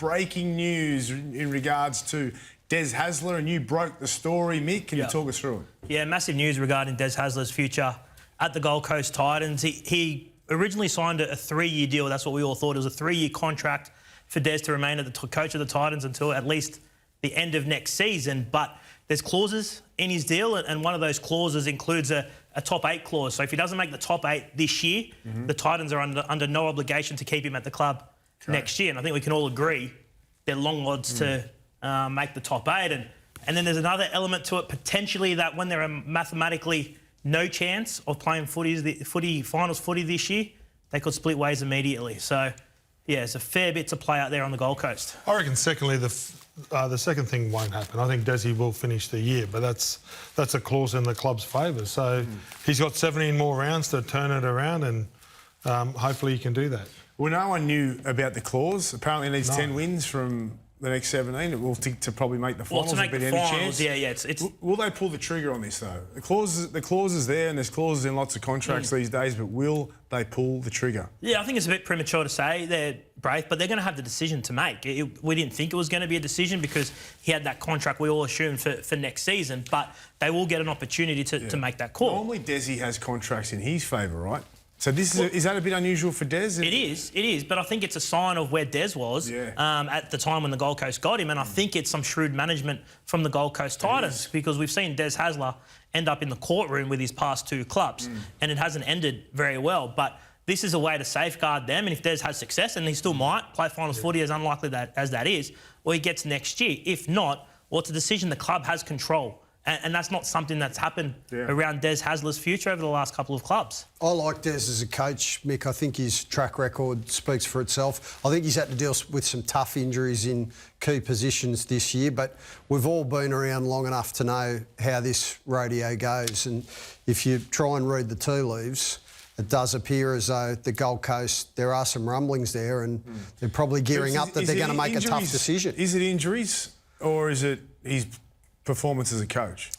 breaking news in regards to Des Hasler, and you broke the story, Mick. Can you talk us through it? Yeah, massive news regarding Des Hasler's future at the Gold Coast Titans. He originally signed a 3-year deal. That's what we all thought. It was a 3-year contract for Des to remain at the coach of the Titans until at least the end of next season. But there's clauses in his deal, and one of those clauses includes a top 8 clause. So if he doesn't make the top 8 this year, the Titans are under no obligation to keep him at the club next year. And I think we can all agree they're long odds to make the top 8. And then there's another element to it, potentially, that when there are mathematically no chance of playing finals footy this year, they could split ways immediately. So, yeah, there's a fair bit to play out there on the Gold Coast. I reckon, secondly, the second thing won't happen. I think Desi will finish the year, but that's a clause in the club's favour. So he's got 17 more rounds to turn it around, and hopefully he can do that. Well, no one knew about the clause. Apparently he needs 10 wins from the next 17. It will take to probably make the finals. Well, to make the finals, yeah. It's... Will they pull the trigger on this, though? The clause is there, and there's clauses in lots of contracts these days, but will they pull the trigger? Yeah, I think it's a bit premature to say they're Braith, but they're going to have the decision to make. We didn't think it was going to be a decision because he had that contract we all assumed for next season, but they will get an opportunity to make that call. Normally Desi has contracts in his favour, right? So this is that a bit unusual for Des? It is, but I think it's a sign of where Des was at the time when the Gold Coast got him, and I think it's some shrewd management from the Gold Coast Titans, because we've seen Des Hasler end up in the courtroom with his past 2 clubs, and it hasn't ended very well. But this is a way to safeguard them, and if Des has success, and he still might play finals footy, as unlikely as that is, or he gets next year. If not, well, it's a decision the club has control. And that's not something that's happened around Des Hasler's future over the last couple of clubs. I like Des as a coach, Mick. I think his track record speaks for itself. I think he's had to deal with some tough injuries in key positions this year, but we've all been around long enough to know how this rodeo goes. And if you try and read the tea leaves, it does appear as though the Gold Coast, there are some rumblings there, and they're probably gearing up that they're going to make a tough decision. Is it injuries, or is it his performance as a coach?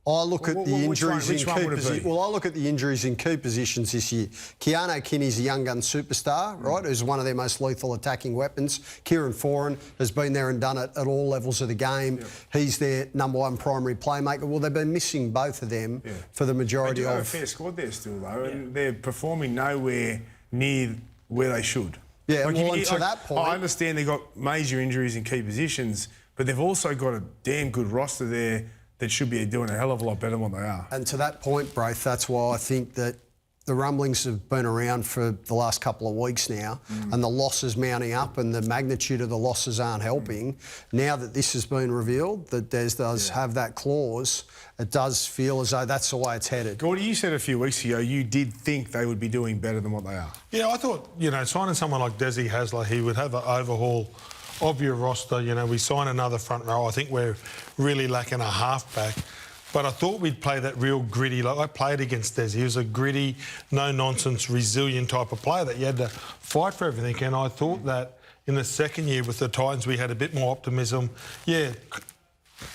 I look at the injuries in key positions. Well, I look at the injuries in key positions this year. Keano Kinney's a young gun superstar, right, who's one of their most lethal attacking weapons. Kieran Foran has been there and done it at all levels of the game. He's their #1 primary playmaker. Well, they've been missing both of them for the majority of... They do have a fair squad there still, though, and they're performing nowhere near where they should. Yeah, like, well, and to that point... I understand they've got major injuries in key positions, but they've also got a damn good roster there that should be doing a hell of a lot better than what they are. And to that point, Braith, that's why I think that the rumblings have been around for the last couple of weeks now, and the losses mounting up and the magnitude of the losses aren't helping. Now that this has been revealed, that Des does have that clause, it does feel as though that's the way it's headed. Gordy, you said a few weeks ago you did think they would be doing better than what they are. Yeah, I thought, signing someone like Desi Hasler, he would have an overhaul of your roster. We sign another front row. I think we're really lacking a halfback. But I thought we'd play that real gritty. Like, I played against Des. He was a gritty, no-nonsense, resilient type of player that you had to fight for everything. And I thought that in the second year with the Titans, we had a bit more optimism. Yeah,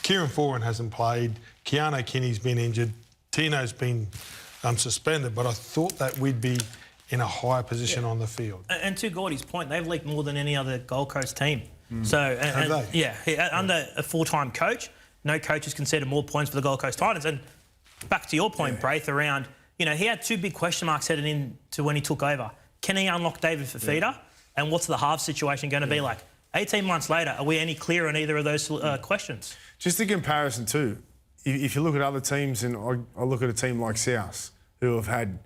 Kieran Foran hasn't played. Keano Kinney's been injured. Tino's been suspended. But I thought that we'd be in a higher position on the field. And to Gordy's point, they've leaked more than any other Gold Coast team. So, under a full-time coach, no coach has conceded more points for the Gold Coast Titans. And back to your point, Braith, around, he had 2 big question marks heading into when he took over. Can he unlock David Fifita? And what's the half situation going to be like? 18 months later, are we any clearer on either of those questions? Just a comparison too. If you look at other teams, and I look at a team like South, who have had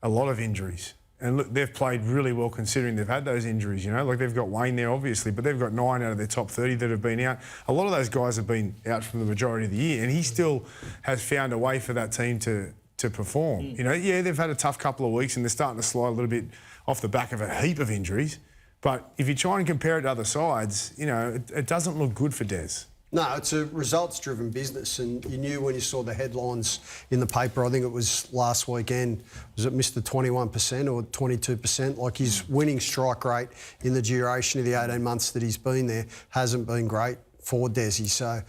a lot of injuries. And look, they've played really well considering they've had those injuries, Like, they've got Wayne there, obviously, but they've got 9 out of their top 30 that have been out. A lot of those guys have been out from the majority of the year, and he still has found a way for that team to perform. Yeah, they've had a tough couple of weeks and they're starting to slide a little bit off the back of a heap of injuries. But if you try and compare it to other sides, it doesn't look good for Des. No, it's a results-driven business, and you knew when you saw the headlines in the paper, I think it was last weekend, was it Mr. 21% or 22%? Like, his winning strike rate in the duration of the 18 months that he's been there hasn't been great for Desi. So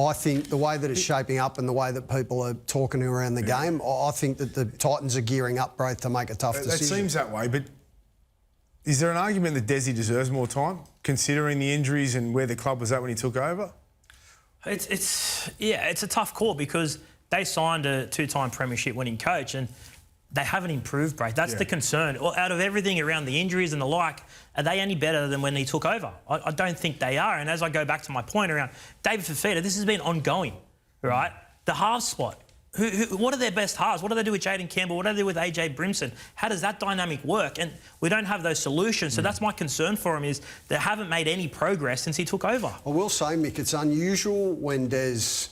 I think the way that it's shaping up and the way that people are talking around the game, I think that the Titans are gearing up, Braith, to make a tough decision. It seems that way, but Is there an argument that Desi deserves more time, considering the injuries and where the club was at when he took over? It's a tough call because they signed a two-time premiership winning coach and they haven't improved, Brad. That's the concern. Out of everything around the injuries and the like, are they any better than when he took over? I don't think they are. And as I go back to my point around David Fifita, this has been ongoing, right? The half spot. What are their best halves? What do they do with Jaden Campbell? What do they do with AJ Brimson? How does that dynamic work? And we don't have those solutions. So that's my concern for him is they haven't made any progress since he took over. I will say, Mick, it's unusual when Des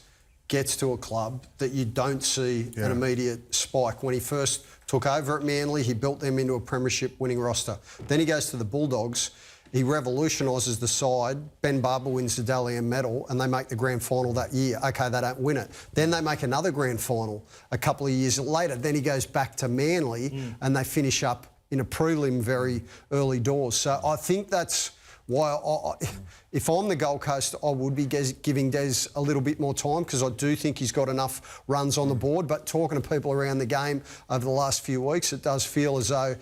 gets to a club that you don't see an immediate spike. When he first took over at Manly, he built them into a premiership winning roster. Then he goes to the Bulldogs. He revolutionises the side. Ben Barber wins the Dally M medal and they make the grand final that year. OK, they don't win it. Then they make another grand final a couple of years later. Then he goes back to Manly and they finish up in a prelim very early doors. So I think that's why if I'm the Gold Coast, I would be giving Des a little bit more time because I do think he's got enough runs on the board. But talking to people around the game over the last few weeks, it does feel as though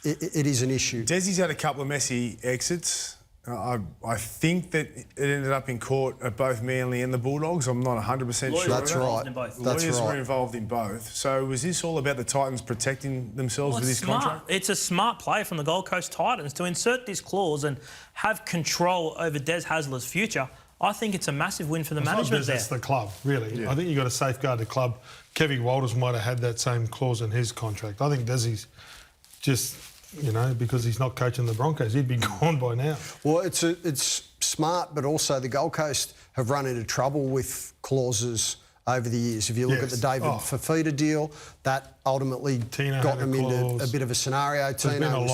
it is an issue. Desi's had a couple of messy exits. I think that it ended up in court at both Manly and the Bulldogs. I'm not 100% sure. That's right. Lawyers were involved in both. So was this all about the Titans protecting themselves with this contract? It's a smart play from the Gold Coast Titans to insert this clause and have control over Des Hasler's future. I think it's a massive win for the management there. It's the club, really. Yeah. I think you've got to safeguard the club. Kevin Walters might have had that same clause in his contract. I think Desi's just... because he's not coaching the Broncos, he'd be gone by now. Well, it's smart, but also the Gold Coast have run into trouble with clauses over the years. If you look at the David Fifita deal, that ultimately got them into a bit of a scenario. Tino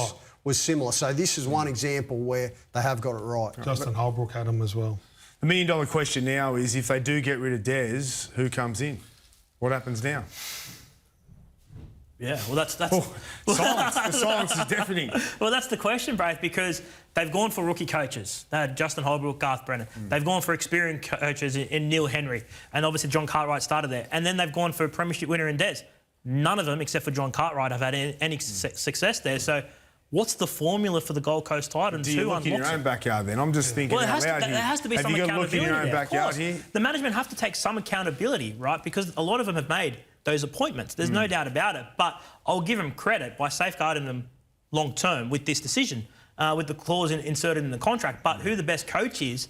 was similar. So this is one example where they have got it right. Justin Holbrook had him as well. The $1 million question now is if they do get rid of Des, who comes in? What happens now? Yeah, well, that's silence. The silence is deafening. Well, that's the question, Braith, because they've gone for rookie coaches. They had Justin Holbrook, Garth Brennan. They've gone for experienced coaches in Neil Henry, and obviously John Cartwright started there. And then they've gone for a premiership winner in Des. None of them, except for John Cartwright, have had any success there. So what's the formula for the Gold Coast Titans? Do you look in your own backyard then? I'm just thinking well, out loud there has to be some accountability. Have you got to look in your own backyard here? The management have to take some accountability, right? Because a lot of them have made those appointments. There's no doubt about it. But I'll give them credit by safeguarding them long term with this decision, with the clause inserted in the contract. But who the best coach is,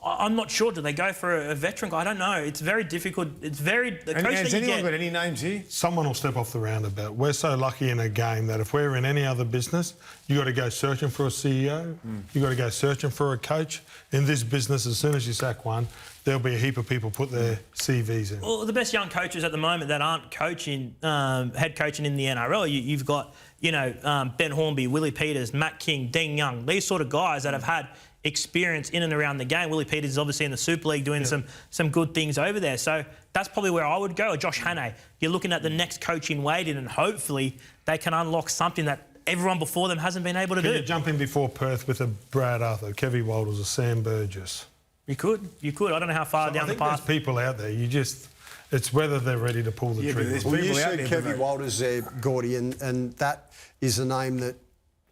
I'm not sure. Do they go for a veteran guy? I don't know. It's very difficult. It's very... Has anyone got any names here? Someone will step off the roundabout. We're so lucky in a game that if we're in any other business, you got to go searching for a CEO. You got to go searching for a coach. In this business, as soon as you sack one, there'll be a heap of people put their CVs in. Well, the best young coaches at the moment that aren't coaching, head coaching in the NRL, you've got, Ben Hornby, Willie Peters, Matt King, Dean Young, these sort of guys that have had experience in and around the game. Willie Peters is obviously in the Super League doing some good things over there. So that's probably where I would go. Or Josh Hannay. You're looking at the next coach in waiting and hopefully they can unlock something that everyone before them hasn't been able to do. You jump in before Perth with a Brad Arthur, Kevin Walters, a Sam Burgess. You could. I don't know how far down the path. There's people out there. It's whether they're ready to pull the trigger. Well, you said Kevin Walters there, Gordy, and that is a name that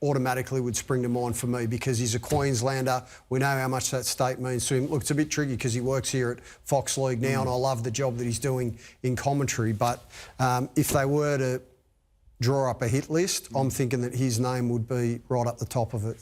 automatically would spring to mind for me because he's a Queenslander. We know how much that state means to him. Look, it's a bit tricky because he works here at Fox League now and I love the job that he's doing in commentary. But if they were to draw up a hit list, I'm thinking that his name would be right up the top of it.